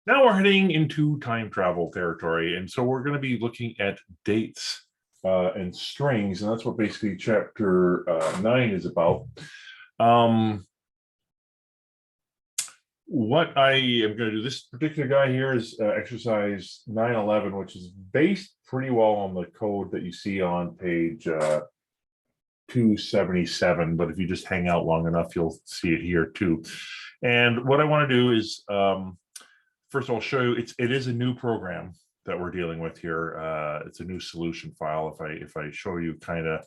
Now we're heading into time travel territory. And so we're going to be looking at dates and strings. And that's what basically chapter 9 is about. What I am going to do, this particular guy here is exercise 911, which is based pretty well on the code that you see on page 277. But if you just hang out long enough, you'll see it here too. And what I want to do is, first of all, show you it is a new program that we're dealing with here. It's a new solution file. If I show you kind of,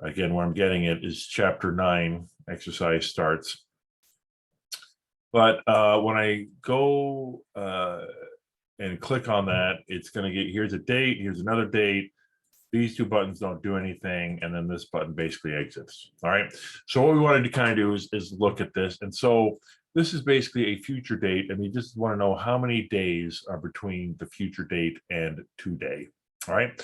again, where I'm getting it is chapter 9, exercise starts. But when I go and click on that, it's going to get, here's a date, here's another date. These two buttons don't do anything. And then this button basically exits. All right. So what we wanted to kind of do is look at this. And so this is basically a future date. And we just want to know how many days are between the future date and today. All right.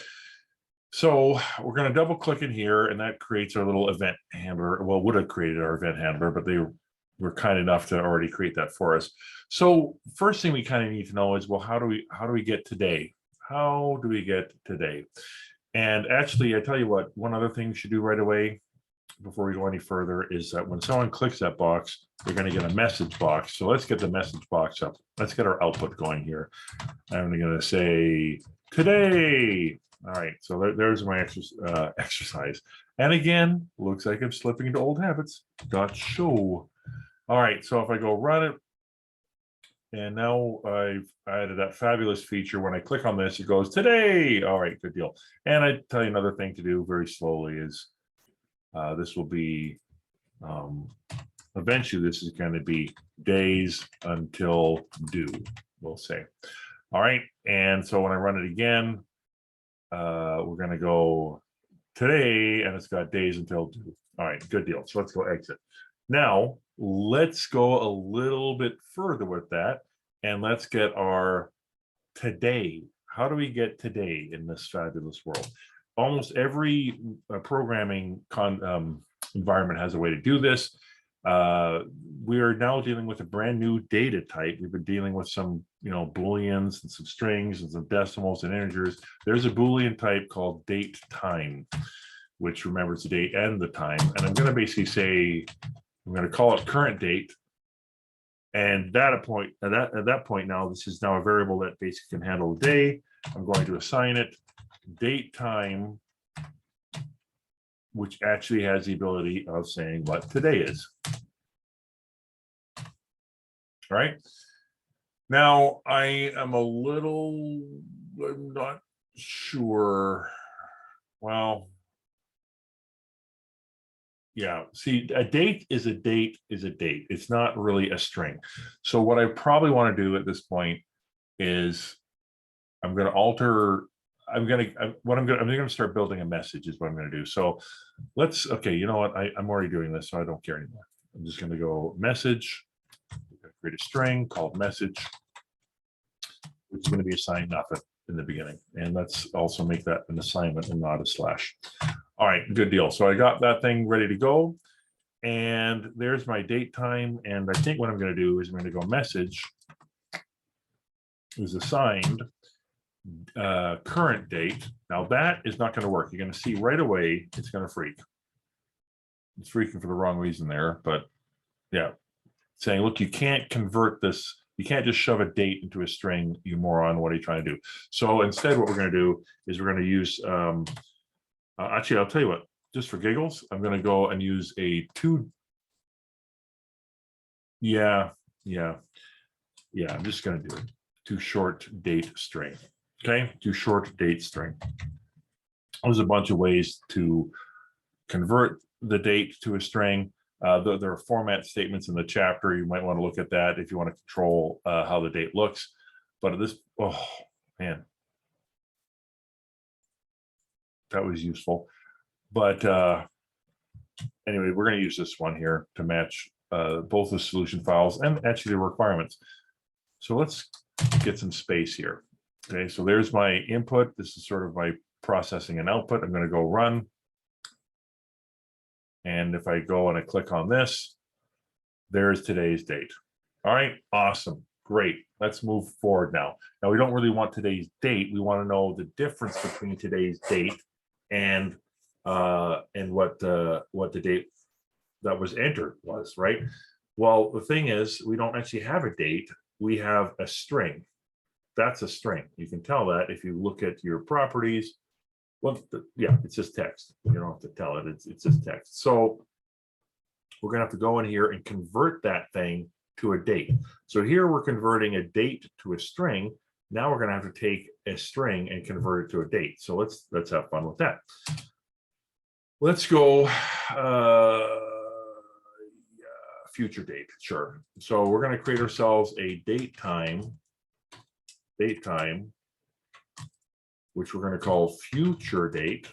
So we're going to double click in here, and that creates our little event handler. Well, would have created our event handler, but they were kind enough to already create that for us. So first thing we kind of need to know is, well, how do we get today? How do we get today? And actually, I tell you what, one other thing you should do right away before we go any further is that when someone clicks that box, they're going to get a message box. So let's get the message box up. Let's get our output going here. I'm going to say today. All right, so there's my exercise. And again, looks like I'm slipping into old habits. .show. All right, so if I go run it, and now I've added that fabulous feature. When I click on this, it goes today. All right, good deal. And I tell you another thing to do very slowly is this will be, eventually this is going to be days until due, we'll say. All right, and so when I run it again, we're going to go today, and it's got days until due. All right, good deal. So let's go exit. Now, let's go a little bit further with that, and let's get our today. How do we get today in this fabulous world? Almost every programming environment has a way to do this. We are now dealing with a brand new data type. We've been dealing with some, Booleans and some strings and some decimals and integers. There's a Boolean type called date time, which remembers the date and the time. And I'm going to basically say, I'm going to call it current date. And at that point now, this is now a variable that basically can handle the day. I'm going to assign it date time, which actually has the ability of saying what today is. All right. Now I am I'm not sure. Well, yeah, see, a date is a date is a date. It's not really a string. So what I probably want to do at this point is I'm going to alter, I'm going to start building a message is what I'm going to do. So okay, you know what? I'm already doing this, so I don't care anymore. I'm just going to go message, create a string called message, which is going to be assigned nothing in the beginning. And let's also make that an assignment and not a slash. All right, good deal. So I got that thing ready to go. And there's my date time. And I think what I'm going to do is I'm going to go message is assigned current date. Now that is not going to work. You're going to see right away it's going to freak. It's freaking for the wrong reason there. But yeah, saying, look, you can't convert this. You can't just shove a date into a string, you moron. What are you trying to do? So instead, what we're going to do is we're going to use actually, I'll tell you what, just for giggles, I'm going to go and use a I'm just going to do it. To short date string. Okay, to short date string. There's a bunch of ways to convert the date to a string. There are format statements in the chapter. You might want to look at that if you want to control how the date looks. But at this, oh man, that was useful. But anyway, we're going to use this one here to match both the solution files and actually the requirements. So let's get some space here. Okay, so there's my input. This is sort of my processing and output. I'm going to go run. And if I go and I click on this, there's today's date. All right, awesome, Great. Let's move forward now. Now we don't really want today's date. We want to know the difference between today's date and what the date that was entered was, right? Well, the thing is, we don't actually have a date. We have a string. That's a string. You can tell that if you look at your properties. Well, yeah, it's just text. You don't have to tell it. It's just text. So we're going to have to go in here and convert that thing to a date. So here we're converting a date to a string. Now we're going to have to take a string and convert it to a date. So let's have fun with that. Let's go future date. Sure. So we're going to create ourselves a date time, which we're going to call future date.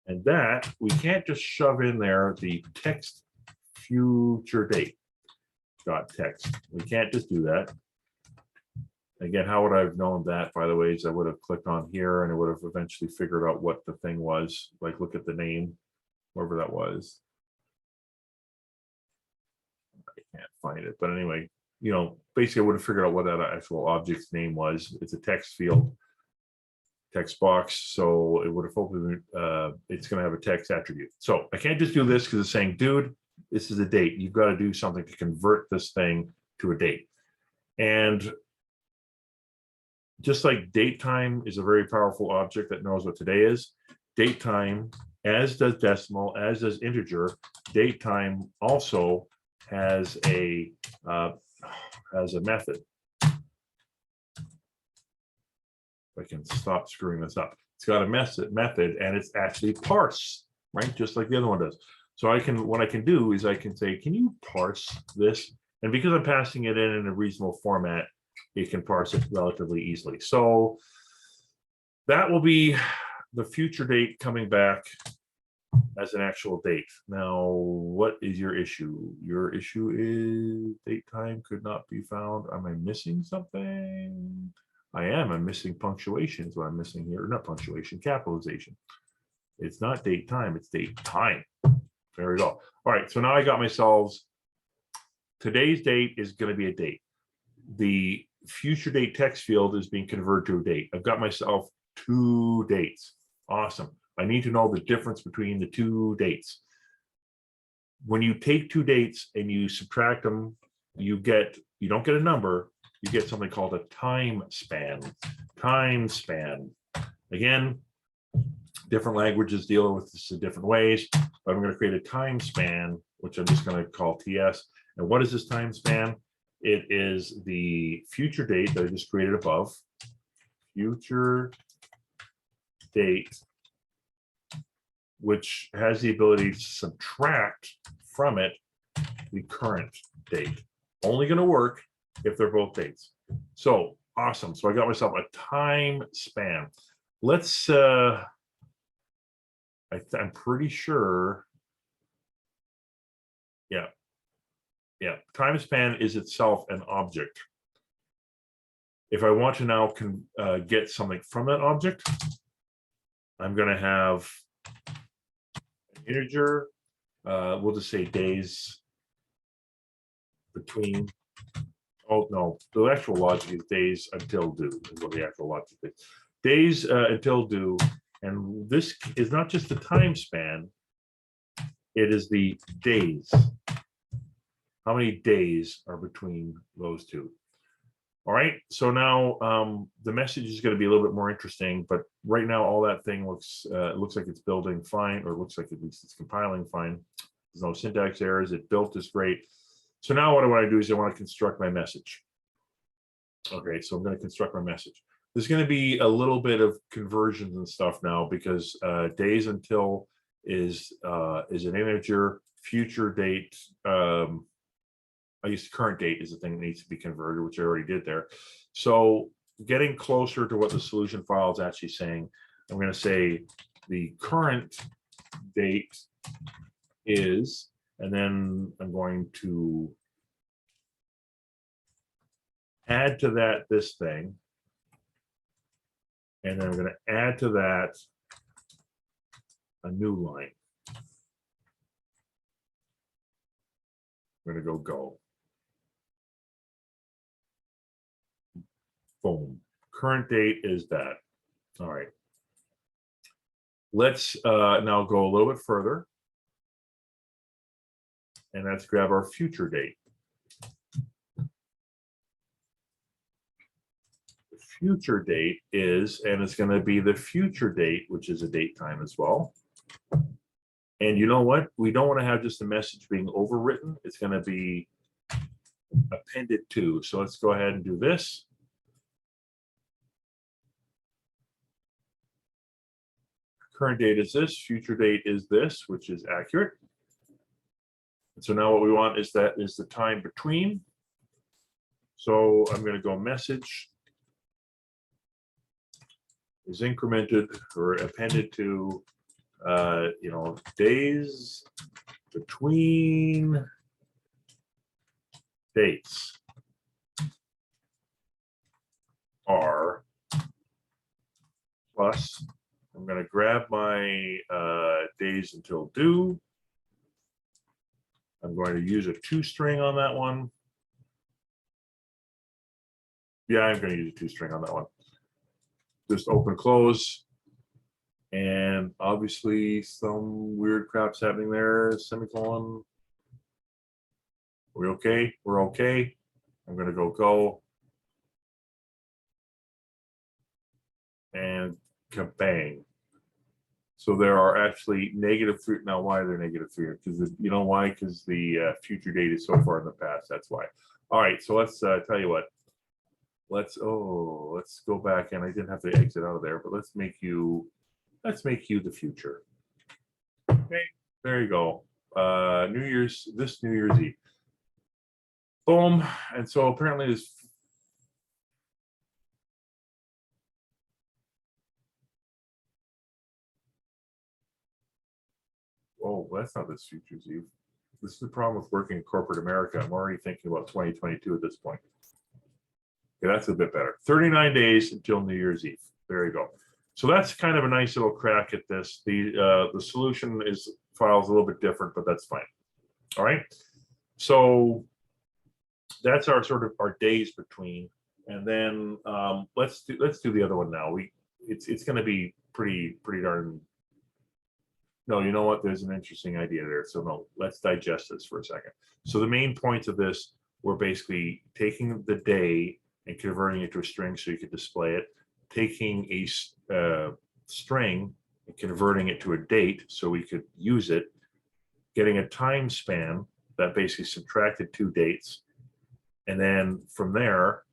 And that we can't just shove in there the text future date dot text. We can't just do that. Again, how would I have known that, by the way, is I would have clicked on here and it would have eventually figured out what the thing was. Like, look at the name, whoever that was. I can't find it. But anyway, you know, basically I would have figured out what that actual object's name was. It's a text field, text box. So it would have hopefully, it's going to have a text attribute. So I can't just do this because it's saying, dude, this is a date. You've got to do something to convert this thing to a date. And just like date time is a very powerful object that knows what today is, date time, as does decimal, as does integer, date time also has a method. If I can stop screwing this up. It's got a method and it's actually parse, right? Just like the other one does. So what I can do is I can say, can you parse this? And because I'm passing it in a reasonable format, it can parse it relatively easily. So that will be the future date coming back as an actual date. Now, what is your issue? Your issue is date time could not be found. Am I missing something? I am. I'm missing punctuation is what I'm missing here. Not punctuation, capitalization. It's not date time, it's date time. There we go. All right, so now I got myself, today's date is going to be a date. The future date text field is being converted to a date. I've got myself 2 dates. Awesome. I need to know the difference between the 2 dates. When you take 2 dates and you subtract them, you don't get a number, you get something called a time span. Time span. Again, different languages deal with this in different ways, but I'm going to create a time span, which I'm just going to call TS. And what is this time span? It is the future date that I just created above. Future date, which has the ability to subtract from it the current date. Only going to work if they're both dates. So awesome. So I got myself a time span. Let's I'm pretty sure. Yeah. Time span is itself an object. If I want to now get something from that object, I'm going to have an integer. We'll just say days between. Oh no, the actual logic is days until due is what the actual logic is. Days until due, and this is not just the time span. It is the days. How many days are between those two? All right, so now the message is going to be a little bit more interesting, but right now all that thing looks like it's building fine, or it looks like at least it's compiling fine. There's no syntax errors. It built is great. So now what I want to do is I want to construct my message. Okay, so I'm going to construct my message. There's going to be a little bit of conversions and stuff now because days until is an integer. Future date, I guess current date is the thing that needs to be converted, which I already did there. So getting closer to what the solution file is actually saying, I'm going to say the current date is, and then I'm going to add to that this thing, and then I'm going to add to that a new line. I'm going to go. Boom. Current date is that. All right. Let's now go a little bit further. And let's grab our future date. The future date is, and it's going to be the future date, which is a date time as well. And you know what? We don't want to have just a message being overwritten. It's going to be appended to. So let's go ahead and do this. Current date is this, future date is this, which is accurate. And so now what we want is that is the time between. So I'm going to go message is incremented or appended to, you know, days between dates are plus. I'm going to grab my days until due. I'm going to use a toString on that one. Yeah, I'm going to use a toString on that one. Just open, close. And obviously some weird crap's happening there, semicolon. Are we okay? We're okay. I'm going to go. And kabang. So there are actually -3. Now, why are there -3? Because you know why? Because the future date is so far in the past. That's why. All right. So let's tell you what. Let's go back, and I didn't have to exit out of there, but let's make you the future. Okay. There you go. New Year's Eve. Boom. And so apparently this. Oh, that's not this future's Eve. This is the problem with working in corporate America. I'm already thinking about 2022 at this point. Okay, that's a bit better. 39 days until New Year's Eve. There you go. So that's kind of a nice little crack at this. The solution files a little bit different, but that's fine. All right. So that's our sort of our days between, and then let's do the other one now. It's going to be pretty darn. No, you know what? There's an interesting idea there. So no, let's digest this for a second. So the main points of this were basically taking the day and converting it to a string so you could display it, taking a string and converting it to a date so we could use it, getting a time span that basically subtracted 2 dates, and then from there,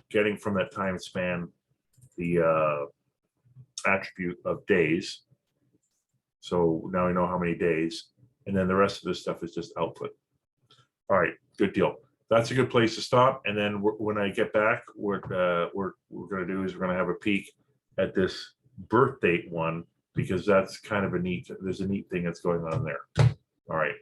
getting from that time span the attribute of days. So now we know how many days, and then the rest of this stuff is just output. All right, good deal. That's a good place to stop. And then when I get back, what we're going to do is we're going to have a peek at this birth date one, because that's kind of there's a neat thing that's going on there. All right.